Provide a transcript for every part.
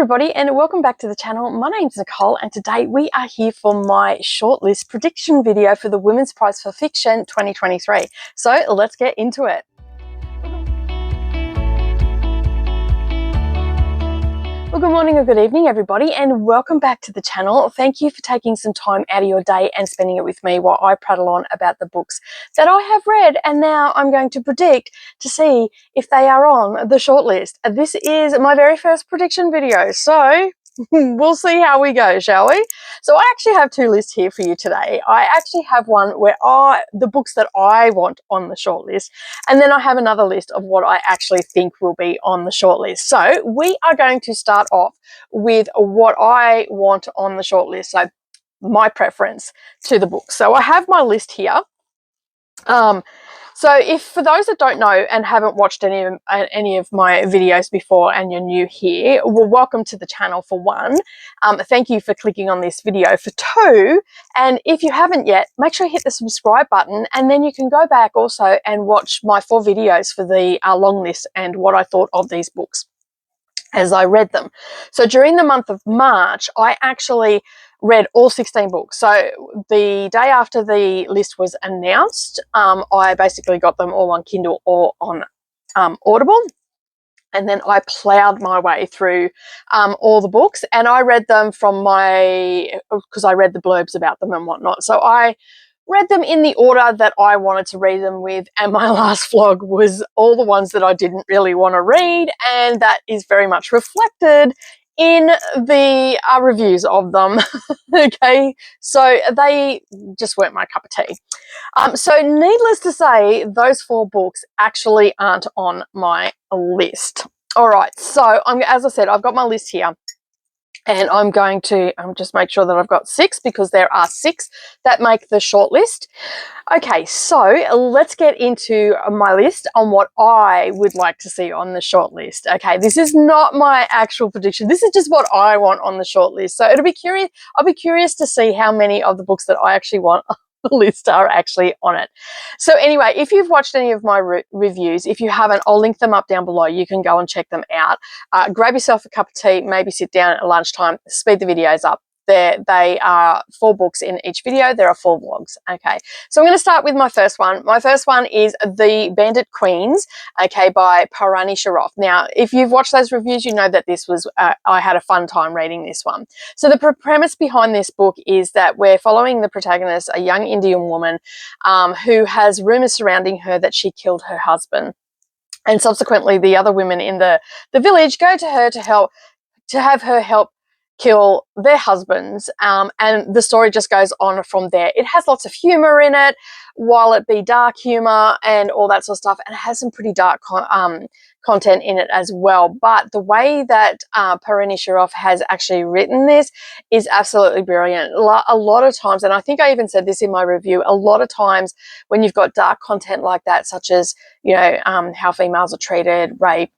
everybody, and welcome back to the channel. My name's Nicole, and today we are here for my shortlist prediction video for the Women's Prize for Fiction 2023. So let's get into it. Well, good morning or good evening, everybody, and welcome back to the channel. Thank you for taking some time out of your day and spending it with me while I prattle on about the books that I have read, and now I'm going to predict to see if they are on the shortlist. This is my very first prediction video, so we'll see how we go, shall we? So I actually have two lists here for you today. I actually have one where the books that I want on the shortlist, and then I have another list of what I actually think will be on the shortlist. So we are going to start off with what I want on the shortlist. So my preference to the book. So I have my list here. So if for those that don't know and haven't watched any of my videos before and you're new here, well, welcome to the channel for one. Thank you for clicking on this video for two. And if you haven't yet, make sure you hit the subscribe button, and then you can go back also and watch my 4 videos for the long list and what I thought of these books as I read them. So during the month of March, I actually read all 16 books. So the day after the list was announced, I basically got them all on Kindle or on Audible. And then I plowed my way through all the books, and I read them because I read the blurbs about them and whatnot. So I read them in the order that I wanted to read them with, and my last vlog was all the ones that I didn't really want to read, and that is very much reflected in the reviews of them. Okay, so they just weren't my cup of tea. So needless to say, those 4 books actually aren't on my list. All right, so as I said, I've got my list here. And I'm going to just make sure that I've got 6, because there are 6 that make the short list. Okay, so let's get into my list on what I would like to see on the short list. Okay, this is not my actual prediction. This is just what I want on the short list. So I'll be curious to see how many of the books that I actually want the list are actually on it. So anyway, if you've watched any of my reviews, if you haven't, I'll link them up down below. You can go and check them out. Grab yourself a cup of tea, maybe sit down at lunchtime, speed the videos up. They are 4 books in each video. There are 4 vlogs. Okay, so I'm going to start with my first one. My first one is The Bandit Queens, okay, by Sheena Patel. Now, if you've watched those reviews, you know that this was, I had a fun time reading this one. So the premise behind this book is that we're following the protagonist, a young Indian woman who has rumors surrounding her that she killed her husband. And subsequently, the other women in the village go to her to have her help kill their husbands, and the story just goes on from there. It has lots of humor in it, while it be dark humor and all that sort of stuff, and it has some pretty dark content in it as well. But the way that Sheena Patel has actually written this is absolutely brilliant. A lot of times, and I think I even said this in my review, a lot of times when you've got dark content like that, such as, you know, how females are treated, rape,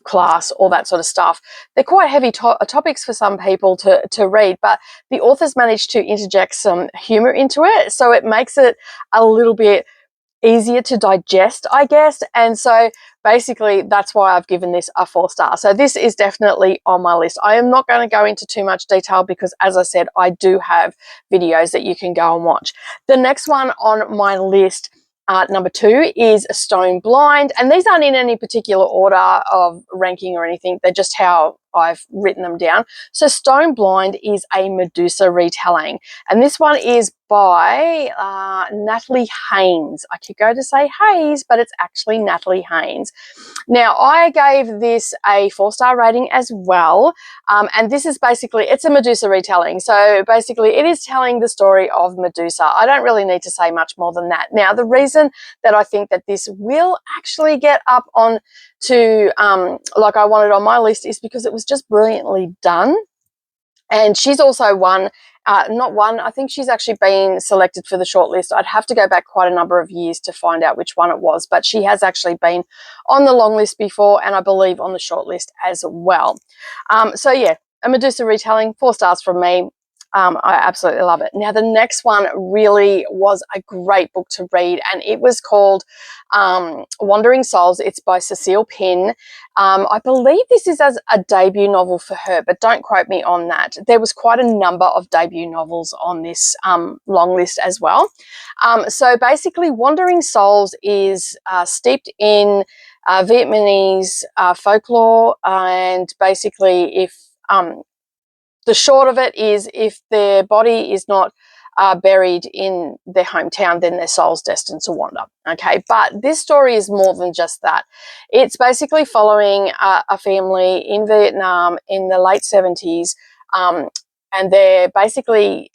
class, all that sort of stuff, they're quite heavy topics for some people to read, but the authors managed to interject some humor into it, so it makes it a little bit easier to digest, I guess. And so basically that's why I've given this a 4 star. So this is definitely on my list. I am not going to go into too much detail because, as I said, I do have videos that you can go and watch. The next one on my list, number 2, is Stoneblind, and these aren't in any particular order of ranking or anything. They're just how I've written them down. So Stoneblind is a Medusa retelling, and this one is by Natalie Haynes. I could go to say Hayes, but it's actually Natalie Haynes. Now, I gave this a 4 star rating as well, and this is basically, it's a Medusa retelling. So basically it is telling the story of Medusa. I don't really need to say much more than that. Now, the reason that I think that this will actually get up on to like I wanted on my list is because it was just brilliantly done. And she's also I think she's actually been selected for the shortlist. I'd have to go back quite a number of years to find out which one it was, but she has actually been on the long list before, and I believe on the shortlist as well. So yeah, a Medusa retelling, 4 stars from me. I absolutely love it. Now, the next one really was a great book to read, and it was called Wandering Souls. It's by Cecile Pinn. I believe this is as a debut novel for her, but don't quote me on that. There was quite a number of debut novels on this long list as well. So basically, Wandering Souls is steeped in Vietnamese folklore, and basically if the short of it is, if their body is not buried in their hometown, then their soul's destined to wander. Okay, but this story is more than just that. It's basically following a family in Vietnam in the late 70s, and they're basically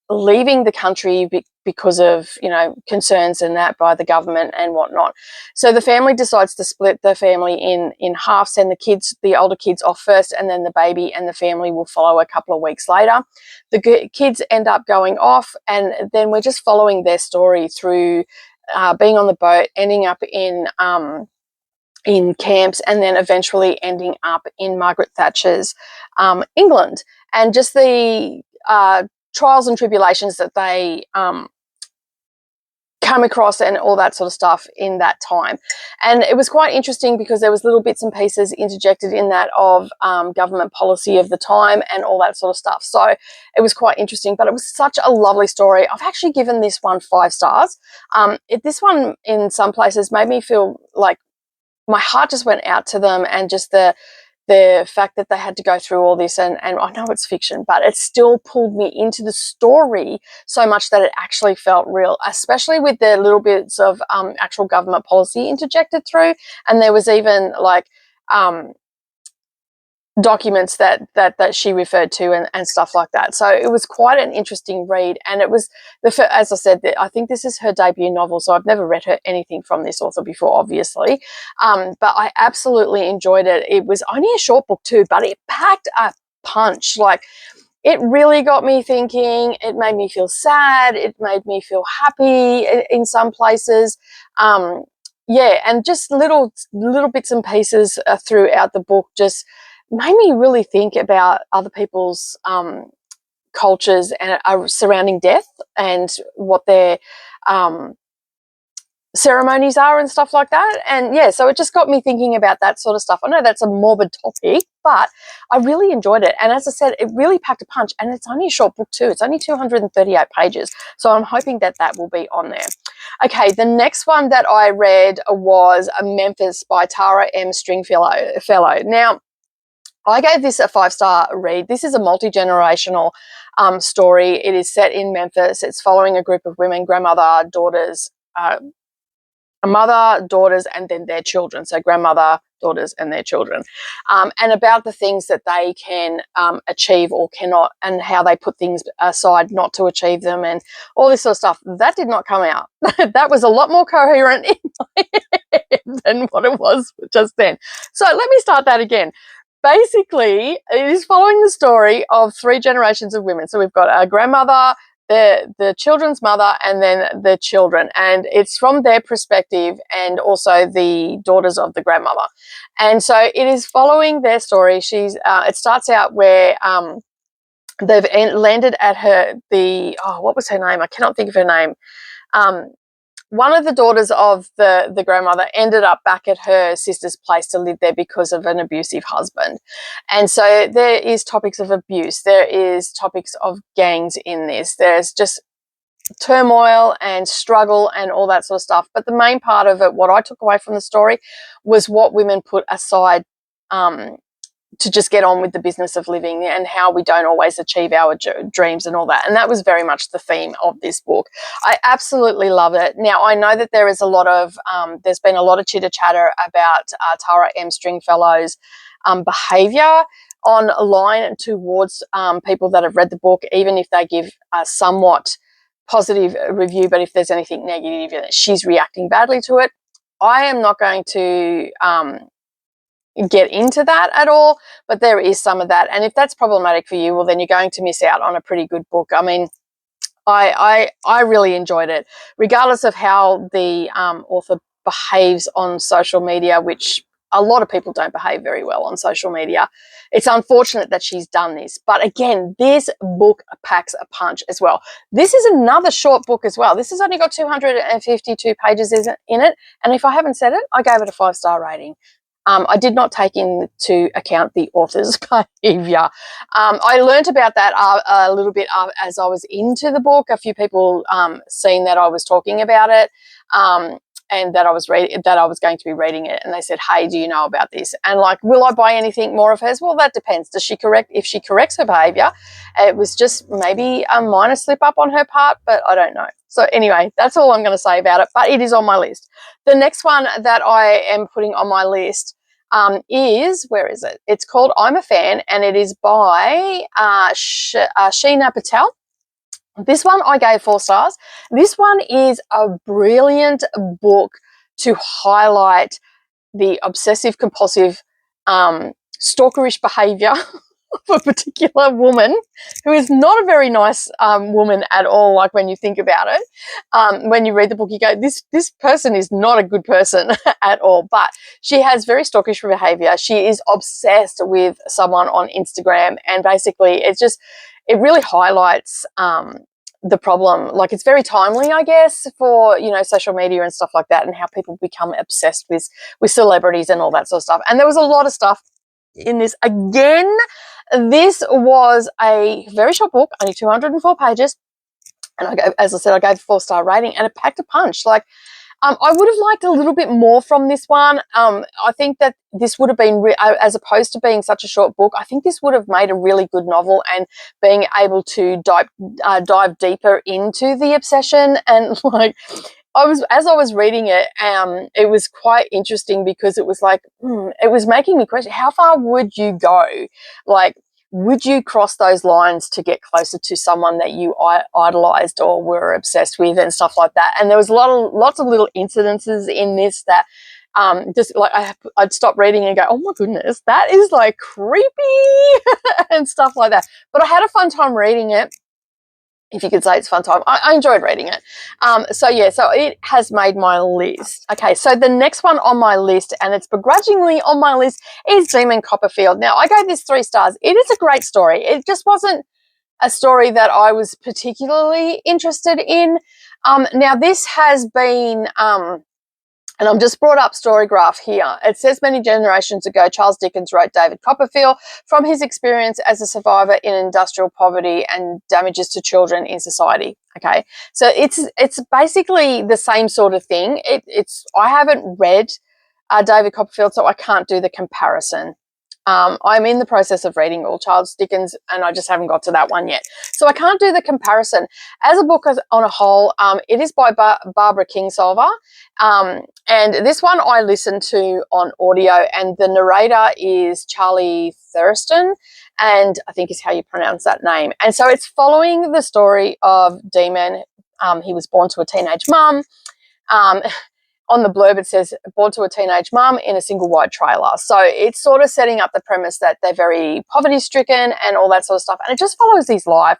leaving the country because of, you know, concerns and that by the government and whatnot. So the family decides to split the family in half, send the older kids off first, and then the baby and the family will follow a couple of weeks later. The kids end up going off, and then we're just following their story through being on the boat, ending up in camps, and then eventually ending up in Margaret Thatcher's England, and just the trials and tribulations that they come across and all that sort of stuff in that time. And it was quite interesting because there was little bits and pieces interjected in that of government policy of the time and all that sort of stuff. So it was quite interesting, but it was such a lovely story. I've actually given this one 5 stars. This one in some places made me feel like my heart just went out to them, and just the fact that they had to go through all this, and I know it's fiction, but it still pulled me into the story so much that it actually felt real, especially with the little bits of actual government policy interjected through. And there was even like documents that she referred to and stuff like that. So it was quite an interesting read, and it was as I said, I think this is her debut novel, so I've never read anything from this author before, obviously, but I absolutely enjoyed it. It was only a short book too, but it packed a punch. Like, it really got me thinking. It made me feel sad, it made me feel happy in some places. Yeah, and just little bits and pieces throughout the book just made me really think about other people's cultures and surrounding death, and what their ceremonies are and stuff like that. And yeah, so it just got me thinking about that sort of stuff. I know that's a morbid topic, but I really enjoyed it. And as I said, it really packed a punch, and it's only a short book too. It's only 238 pages. So I'm hoping that that will be on there. Okay, the next one that I read was Memphis by Tara M. Stringfellow. Now, I gave this a 5-star read. This is a multi-generational story. It is set in Memphis. It's following a group of women, grandmother, daughters, a mother, daughters, and then their children. So grandmother, daughters, and their children. And about the things that they can achieve or cannot, and how they put things aside not to achieve them, and all this sort of stuff. That did not come out. That was a lot more coherent in my head than what it was just then. So let me start that again. Basically, it is following the story of 3 generations of women. So we've got a grandmother, the children's mother, and then the children, and it's from their perspective, and also the daughters of the grandmother. And so it is following their story. It starts out where they've landed at what was her name? I cannot think of her name. One of the daughters of the grandmother ended up back at her sister's place to live there because of an abusive husband. And so there is topics of abuse. There is topics of gangs in this. There's just turmoil and struggle and all that sort of stuff. But the main part of it, what I took away from the story, was what women put aside to just get on with the business of living, and how we don't always achieve our dreams and all that. And that was very much the theme of this book. I absolutely love it. Now, I know that there is there's been a lot of chitter chatter about Tara M. Stringfellow's behaviour online towards people that have read the book, even if they give a somewhat positive review, but if there's anything negative, she's reacting badly to it. I am not going to get into that at all, but there is some of that, and if that's problematic for you, well, then you're going to miss out on a pretty good book. I mean, I really enjoyed it, regardless of how the author behaves on social media, which a lot of people don't behave very well on social media. It's unfortunate that she's done this. But again, this book packs a punch as well. This is another short book as well. This has only got 252 pages in it. And if I haven't said it, I gave it a 5-star rating. I did not take into account the author's behaviour. I learnt about that a little bit as I was into the book. A few people seen that I was talking about it. And that I was going to be reading it, and they said, "Hey, do you know about this?" And like, will I buy anything more of hers? Well, that depends. If she corrects her behaviour, it was just maybe a minor slip up on her part, but I don't know. So anyway, that's all I'm going to say about it. But it is on my list. The next one that I am putting on my list is, where is it? It's called I'm a Fan, and it is by Sheena Patel. This one I gave 4 stars. This one is a brilliant book to highlight the obsessive compulsive stalkerish behaviour of a particular woman who is not a very nice woman at all. Like, when you think about it, when you read the book, you go, this person is not a good person at all. But she has very stalkerish behaviour. She is obsessed with someone on Instagram, and basically it really highlights the problem. Like, it's very timely, I guess, for, you know, social media and stuff like that, and how people become obsessed with celebrities and all that sort of stuff. And there was a lot of stuff in this. Again, this was a very short book, only 204 pages, and as I said, I gave a 4-star rating, and it packed a punch. Like, I would have liked a little bit more from this one. I think that this would have been, as opposed to being such a short book, I think this would have made a really good novel, and being able to dive deeper into the obsession. And like, as I was reading it, it was quite interesting, because it was like, it was making me question, how far would you go? Like, would you cross those lines to get closer to someone that you idolized or were obsessed with, and stuff like that? And there was lots of little incidences in this that just like I'd stop reading and go, oh my goodness, that is like creepy and stuff like that. But I had a fun time reading it, if you could say it's fun time. I enjoyed reading it. So it has made my list. Okay, so the next one on my list, and it's begrudgingly on my list, is Demon Copperfield. Now, I gave this 3 stars. It is a great story. It just wasn't a story that I was particularly interested in. Now, this has been... and I've just brought up Storygraph here. It says, many generations ago, Charles Dickens wrote David Copperfield from his experience as a survivor in industrial poverty and damages to children in society. Okay, so it's basically the same sort of thing. I haven't read David Copperfield, so I can't do the comparison. I'm in the process of reading all Charles Dickens, and I just haven't got to that one yet. So I can't do the comparison. As a book on a whole, it is by Barbara Kingsolver. And this one I listened to on audio, and the narrator is Charlie Thurston, and I think is how you pronounce that name. And so it's following the story of Demon. He was born to a teenage mum. On the blurb, it says, born to a teenage mum in a single wide trailer. So it's sort of setting up the premise that they're very poverty-stricken and all that sort of stuff. And it just follows his life.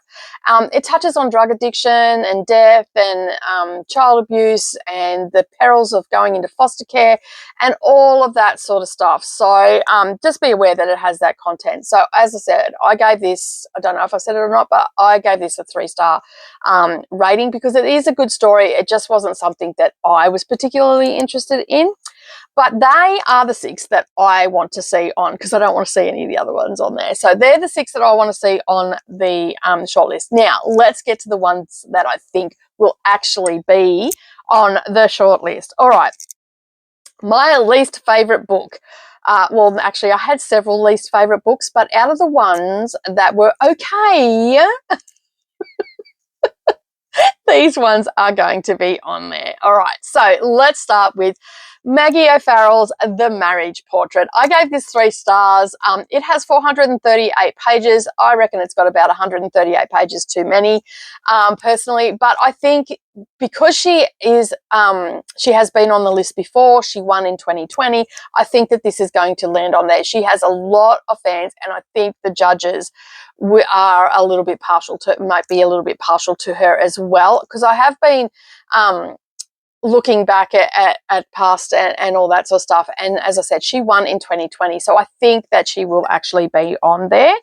It touches on drug addiction and death and child abuse and the perils of going into foster care and all of that sort of stuff. So just be aware that it has that content. So as I said, I gave this, I don't know if I said it or not, but I gave this a 3-star rating, because it is a good story. It just wasn't something that I was particularly interested in. But they are the 6 that I want to see on, because I don't want to see any of the other ones on there. So they're the 6 that I want to see on the shortlist. Now, let's get to the ones that I think will actually be on the shortlist. All right. My least favourite book. Well, actually, I had several least favourite books, but out of the ones that were okay, these ones are going to be on there. All right, so let's start with Maggie O'Farrell's The Marriage Portrait. I gave this 3 stars. It has 438 pages. I reckon it's got about 138 pages too many, personally. But I think because she has been on the list before, she won in 2020, I think that this is going to land on there. She has a lot of fans, and I think the judges are a little bit partial to, might be a little bit partial to her as well, because I have been looking back at past and all that sort of stuff. And as I said, she won in 2020. So I think that she will actually be on there.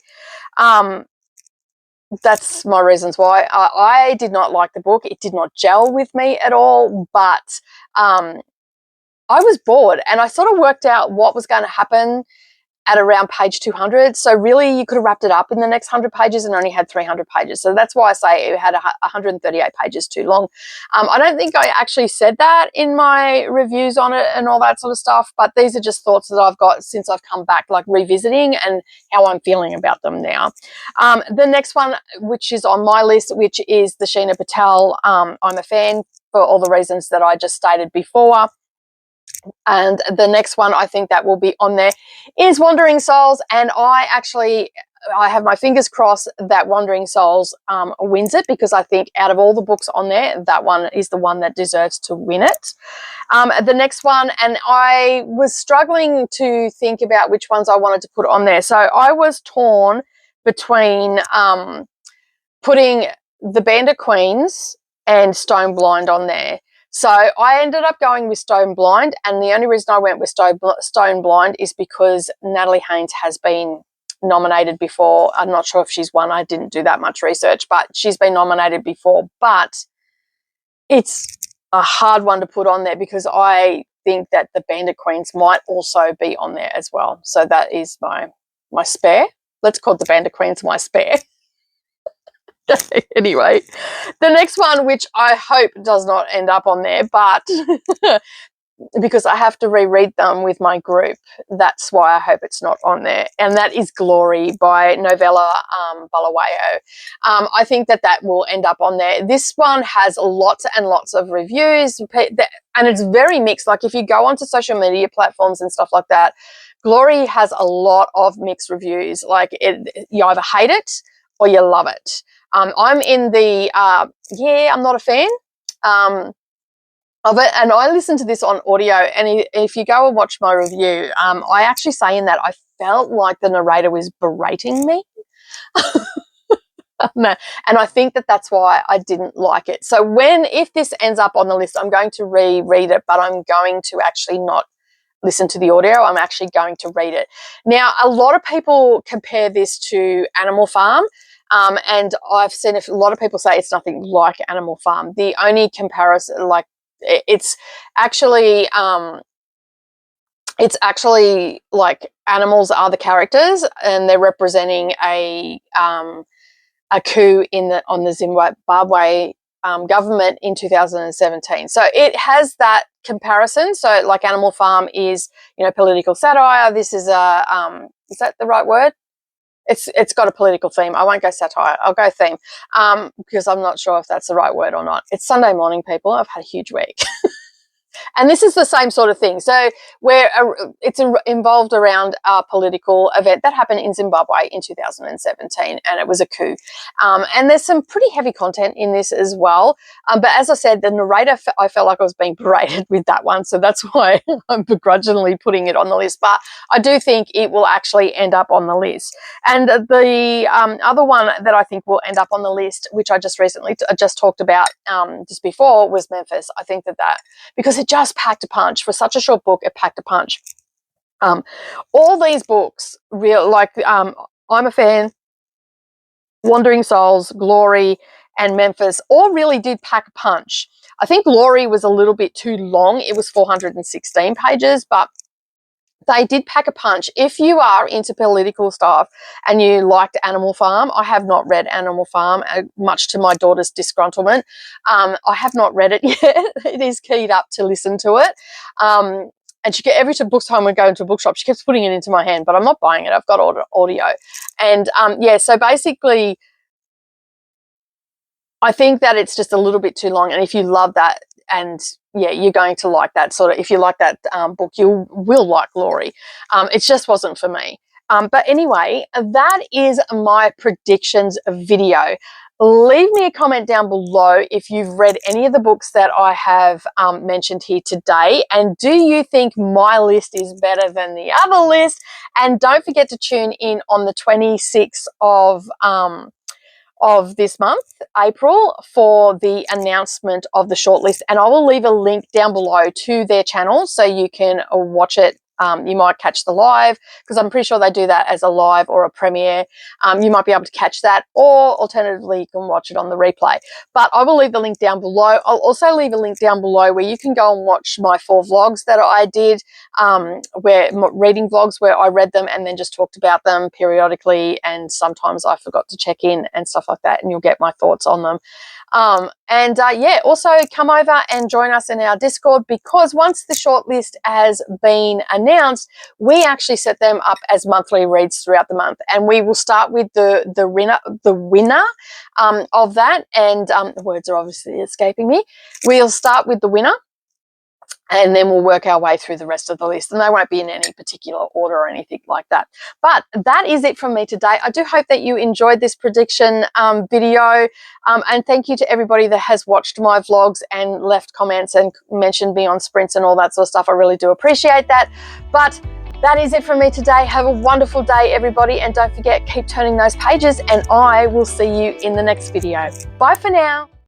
That's my reasons why. I did not like the book. It did not gel with me at all, but I was bored, and I sort of worked out what was going to happen at around page 200. So really you could have wrapped it up in the next 100 pages and only had 300 pages. So that's why I say it had 138 pages too long. I don't think I actually said that in my reviews on it and all that sort of stuff, but these are just thoughts that I've got since I've come back, like revisiting and how I'm feeling about them now. The next one, which is on my list, which is the Sheena Patel, I'm a fan for all the reasons that I just stated before. And the next one I think that will be on there is Wandering Souls, and I have my fingers crossed that Wandering Souls wins it, because I think out of all the books on there, that one is the one that deserves to win it. The next one, and I was struggling to think about which ones I wanted to put on there, so I was torn between putting the Bandit Queens and Stoneblind on there. So I ended up going with Stoneblind, and the only reason I went with Stoneblind is because Natalie Haynes has been nominated before. I'm not sure if she's won. I didn't do that much research, but she's been nominated before. But it's a hard one to put on there because I think that the Bandit Queens might also be on there as well. So that is my spare. Let's call the Bandit Queens my spare. Anyway, the next one, which I hope does not end up on there, but because I have to reread them with my group, that's why I hope it's not on there, and that is Glory by Novella Bulawayo. I think that will end up on there. This one has lots and lots of reviews, and it's very mixed. Like if you go onto social media platforms and stuff like that, Glory has a lot of mixed reviews. Like you either hate it or you love it. I'm in the, I'm not a fan of it. And I listened to this on audio, and if you go and watch my review, I actually say in that I felt like the narrator was berating me. And I think that's why I didn't like it. So if this ends up on the list, I'm going to reread it, but I'm going to actually not listen to the audio. I'm actually going to read it. Now, a lot of people compare this to Animal Farm. And I've seen a lot of people say it's nothing like Animal Farm. The only comparison, like it's actually like animals are the characters, and they're representing a coup on the Zimbabwe government in 2017. So it has that comparison. So like Animal Farm is, political satire. This is is that the right word? It's got a political theme. I won't go satire. I'll go theme because I'm not sure if that's the right word or not. It's Sunday morning, people. I've had a huge week. And this is the same sort of thing. So it's involved around a political event that happened in Zimbabwe in 2017, and it was a coup. And there's some pretty heavy content in this as well. But as I said, the narrator, I felt like I was being berated with that one. So that's why I'm begrudgingly putting it on the list. But I do think it will actually end up on the list. And the other one that I think will end up on the list, which I just recently just talked about just before, was Memphis. I think that because it just packed a punch. For such a short book, it packed a punch. All these books, I'm a Fan, Wandering Souls, Glory, and Memphis, all really did pack a punch. I think Glory was a little bit too long. It was 416 pages, but they did pack a punch. If you are into political stuff and you liked Animal Farm, I have not read Animal Farm, much to my daughter's disgruntlement. I have not read it yet. It is keyed up to listen to it. And every time we go into a bookshop, she keeps putting it into my hand, but I'm not buying it. I've got audio. And so basically, I think that it's just a little bit too long. And if you love that, and you're going to like that sort of, if you like that book, you will like Glory. It just wasn't for me. But anyway, that is my predictions video. Leave me a comment down below if you've read any of the books that I have mentioned here today, and do you think my list is better than the other list? And don't forget to tune in on the 26th of this month, April, for the announcement of the shortlist, and I will leave a link down below to their channel so you can watch it. You might catch the live, because I'm pretty sure they do that as a live or a premiere. You might be able to catch that, or alternatively you can watch it on the replay. But I will leave the link down below. I'll also leave a link down below where you can go and watch my 4 vlogs that I did, reading vlogs where I read them and then just talked about them periodically, and sometimes I forgot to check in and stuff like that, and you'll get my thoughts on them. Yeah, also come over and join us in our Discord, because once the shortlist has been announced, we actually set them up as monthly reads throughout the month, and we will start with the winner of that, and the words are obviously escaping me. We'll start with the winner, and then we'll work our way through the rest of the list, and they won't be in any particular order or anything like that. But that is it from me today. I do hope that you enjoyed this prediction video, and thank you to everybody that has watched my vlogs and left comments and mentioned me on sprints and all that sort of stuff. I really do appreciate that. But that is it from me today. Have a wonderful day, everybody, and don't forget, keep turning those pages, and I will see you in the next video. Bye for now.